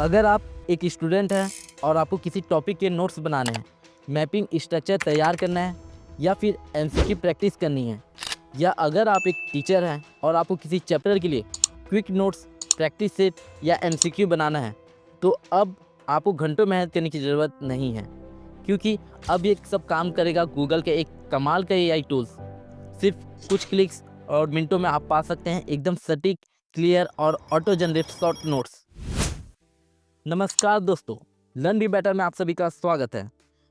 अगर आप एक स्टूडेंट हैं और आपको किसी टॉपिक के नोट्स बनाने हैं, मैपिंग स्ट्रक्चर तैयार करना है या फिर एमसीक्यू प्रैक्टिस करनी है, या अगर आप एक टीचर हैं और आपको किसी चैप्टर के लिए क्विक नोट्स, प्रैक्टिस सेट या एमसीक्यू बनाना है, तो अब आपको घंटों मेहनत करने की ज़रूरत नहीं है, क्योंकि अब ये सब काम करेगा गूगल के एक कमाल का एआई टूल्स। सिर्फ कुछ क्लिक्स और मिनटों में आप पा सकते हैं एकदम सटीक, क्लियर और ऑटो जनरेट शॉर्ट नोट्स। नमस्कार दोस्तों, लर्न बी बेटर में आप सभी का स्वागत है।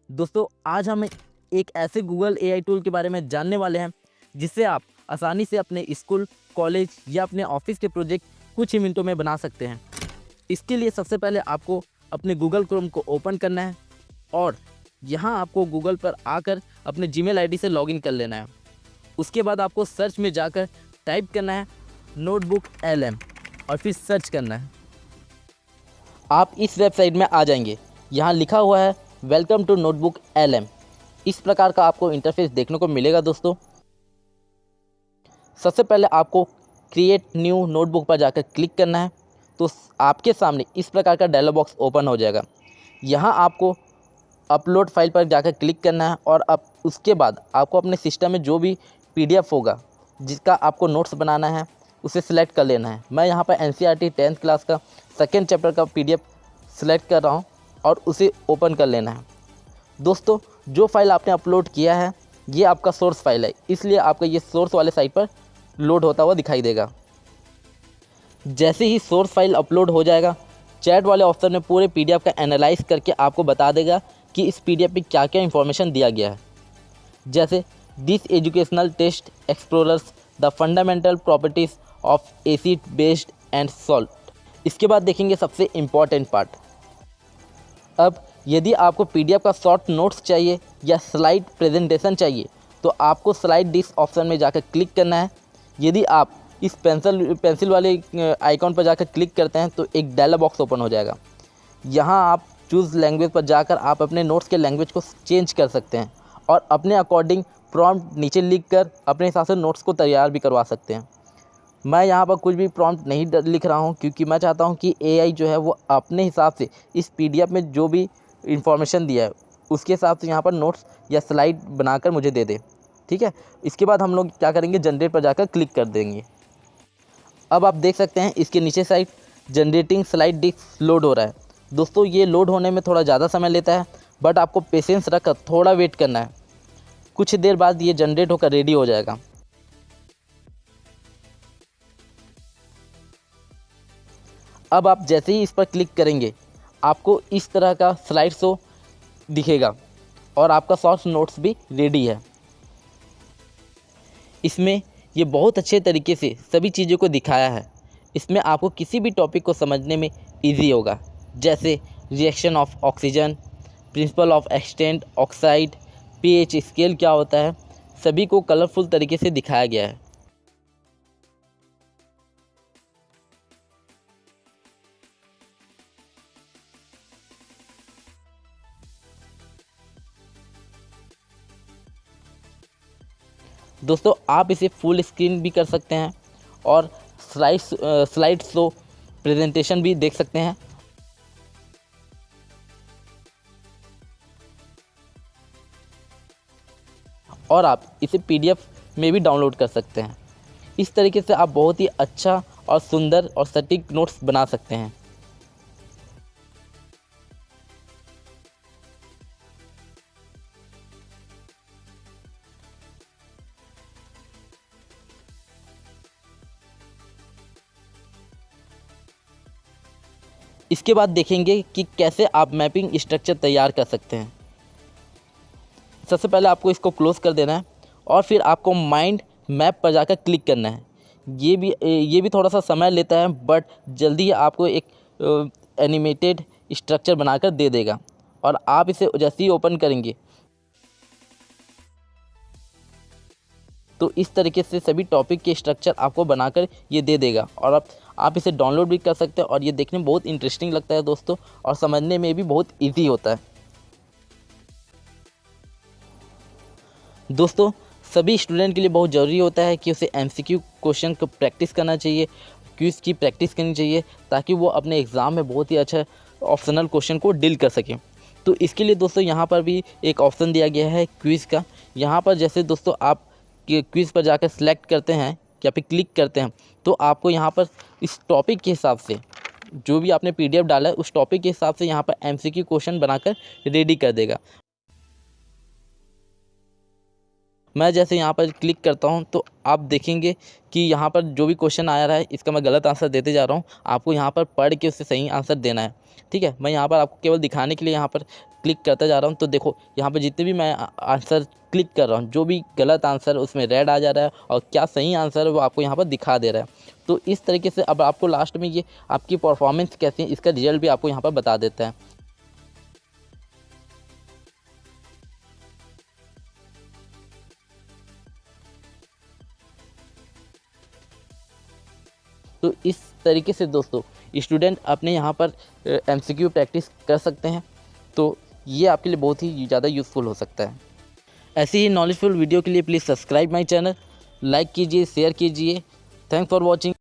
दोस्तों, आज हम एक ऐसे गूगल एआई टूल के बारे में जानने वाले हैं जिससे आप आसानी से अपने स्कूल, कॉलेज या अपने ऑफिस के प्रोजेक्ट कुछ ही मिनटों में बना सकते हैं। इसके लिए सबसे पहले आपको अपने गूगल क्रोम को ओपन करना है और यहाँ आपको गूगल पर आकर अपने जीमेल आईडी से लॉगिन कर लेना है। उसके बाद आपको सर्च में जाकर टाइप करना है नोटबुक LM और फिर सर्च करना है। आप इस वेबसाइट में आ जाएंगे। यहाँ लिखा हुआ है वेलकम टू नोटबुक LM। इस प्रकार का आपको इंटरफेस देखने को मिलेगा। दोस्तों, सबसे पहले आपको क्रिएट न्यू नोटबुक पर जाकर क्लिक करना है, तो आपके सामने इस प्रकार का डायलॉग बॉक्स ओपन हो जाएगा। यहाँ आपको अपलोड फाइल पर जाकर क्लिक करना है और अब उसके बाद आपको अपने सिस्टम में जो भी PDF होगा जिसका आपको नोट्स बनाना है उसे सिलेक्ट कर लेना है। मैं यहाँ पर NCERT 10th क्लास का सेकेंड चैप्टर का PDF सिलेक्ट कर रहा हूँ और उसे ओपन कर लेना है। दोस्तों, जो फाइल आपने अपलोड किया है ये आपका सोर्स फाइल है, इसलिए आपका ये सोर्स वाले साइट पर लोड होता हुआ दिखाई देगा। जैसे ही सोर्स फाइल अपलोड हो जाएगा, चैट वाले ऑप्शन में पूरे PDF का एनालाइज करके आपको बता देगा कि इस PDF में क्या क्या इन्फॉर्मेशन दिया गया है। जैसे this educational test explorers the fundamental properties of acid based and salt. इसके बाद देखेंगे सबसे इम्पॉर्टेंट पार्ट। अब यदि आपको PDF का शॉर्ट नोट्स चाहिए या स्लाइड प्रेजेंटेशन चाहिए तो आपको स्लाइड डिस्क ऑप्शन में जाकर क्लिक करना है। यदि आप इस पेंसिल वाले आइकॉन पर जाकर क्लिक करते हैं तो एक डायलॉग बॉक्स ओपन हो जाएगा। यहाँ आप चूज़ लैंग्वेज पर जाकर आप अपने नोट्स के लैंग्वेज को चेंज कर सकते हैं और अपने अकॉर्डिंग प्रॉम्प्ट नीचे लिख कर अपने हिसाब से नोट्स को तैयार भी करवा सकते हैं। मैं यहाँ पर कुछ भी प्रॉम्प्ट नहीं लिख रहा हूँ, क्योंकि मैं चाहता हूँ कि AI जो है वो अपने हिसाब से इस PDF में जो भी इंफॉर्मेशन दिया है उसके हिसाब से यहाँ पर नोट्स या स्लाइड बनाकर मुझे दे दे। ठीक है, इसके बाद हम लोग क्या करेंगे, जनरेट पर जाकर क्लिक कर देंगे। अब आप देख सकते हैं इसके नीचे side generating slide disk load हो रहा है। दोस्तों, ये लोड होने में थोड़ा ज़्यादा समय लेता है, बट आपको पेशेंस रखकर थोड़ा वेट करना है। कुछ देर बाद ये जनरेट होकर रेडी हो जाएगा। अब आप जैसे ही इस पर क्लिक करेंगे आपको इस तरह का स्लाइड शो दिखेगा और आपका शॉर्ट नोट्स भी रेडी है। इसमें ये बहुत अच्छे तरीके से सभी चीज़ों को दिखाया है। इसमें आपको किसी भी टॉपिक को समझने में इजी होगा, जैसे reaction of oxygen, principle of extent oxide, pH scale क्या होता है, सभी को कलरफुल तरीके से दिखाया गया है। दोस्तों, आप इसे फुल स्क्रीन भी कर सकते हैं और स्लाइड शो प्रेजेंटेशन भी देख सकते हैं। और आप इसे PDF में भी डाउनलोड कर सकते हैं। इस तरीके से आप बहुत ही अच्छा और सुंदर और सटीक नोट्स बना सकते हैं। इसके बाद देखेंगे कि कैसे आप मैपिंग स्ट्रक्चर तैयार कर सकते हैं। सबसे पहले आपको इसको क्लोज कर देना है और फिर आपको माइंड मैप पर जाकर क्लिक करना है। ये भी थोड़ा सा समय लेता है, बट जल्दी ही आपको एक एनिमेटेड स्ट्रक्चर बनाकर दे देगा और आप इसे जैसे ही ओपन करेंगे तो इस तरीके से सभी टॉपिक के स्ट्रक्चर आपको बनाकर ये दे देगा और आप इसे डाउनलोड भी कर सकते हैं। और ये देखने में बहुत इंटरेस्टिंग लगता है दोस्तों, और समझने में भी बहुत ईजी होता है। दोस्तों, सभी स्टूडेंट के लिए बहुत ज़रूरी होता है कि उसे MCQ क्वेश्चन को प्रैक्टिस करना चाहिए, क्विज़ की प्रैक्टिस करनी चाहिए, ताकि वो अपने एग्ज़ाम में बहुत ही अच्छा ऑप्शनल क्वेश्चन को डील कर सकें। तो इसके लिए दोस्तों यहाँ पर भी एक ऑप्शन दिया गया है क्विज़ का। यहाँ पर जैसे दोस्तों आप क्विज़ पर जाकर सेलेक्ट करते हैं या फिर क्लिक करते हैं, तो आपको यहाँ पर इस टॉपिक के हिसाब से जो भी आपने PDF डाला है, उस टॉपिक के हिसाब से यहाँ पर MCQ क्वेश्चन बनाकर रेडी कर देगा। मैं जैसे यहाँ पर क्लिक करता हूँ तो आप देखेंगे कि यहाँ पर जो भी क्वेश्चन आया रहा है, इसका मैं गलत आंसर देते जा रहा हूँ। आपको यहाँ पर पढ़ के उससे सही आंसर देना है, ठीक है। मैं यहाँ पर आपको केवल दिखाने के लिए यहाँ पर क्लिक करता जा रहा हूँ। तो देखो यहाँ पर जितने भी मैं आंसर क्लिक कर रहा हूँ, जो भी गलत आंसर उसमें रेड आ जा रहा है और क्या सही आंसर है वो आपको यहाँ पर दिखा दे रहा है। तो इस तरीके से अब आपको लास्ट में ये आपकी परफॉर्मेंस कैसी है, इसका रिजल्ट भी आपको यहाँ पर बता देता है। तो इस तरीके से दोस्तों स्टूडेंट अपने यहाँ पर MCQ प्रैक्टिस कर सकते हैं। तो ये आपके लिए बहुत ही ज़्यादा यूज़फुल हो सकता है। ऐसे ही नॉलेजफुल वीडियो के लिए please subscribe my channel, like कीजिए, शेयर कीजिए। Thanks for watching.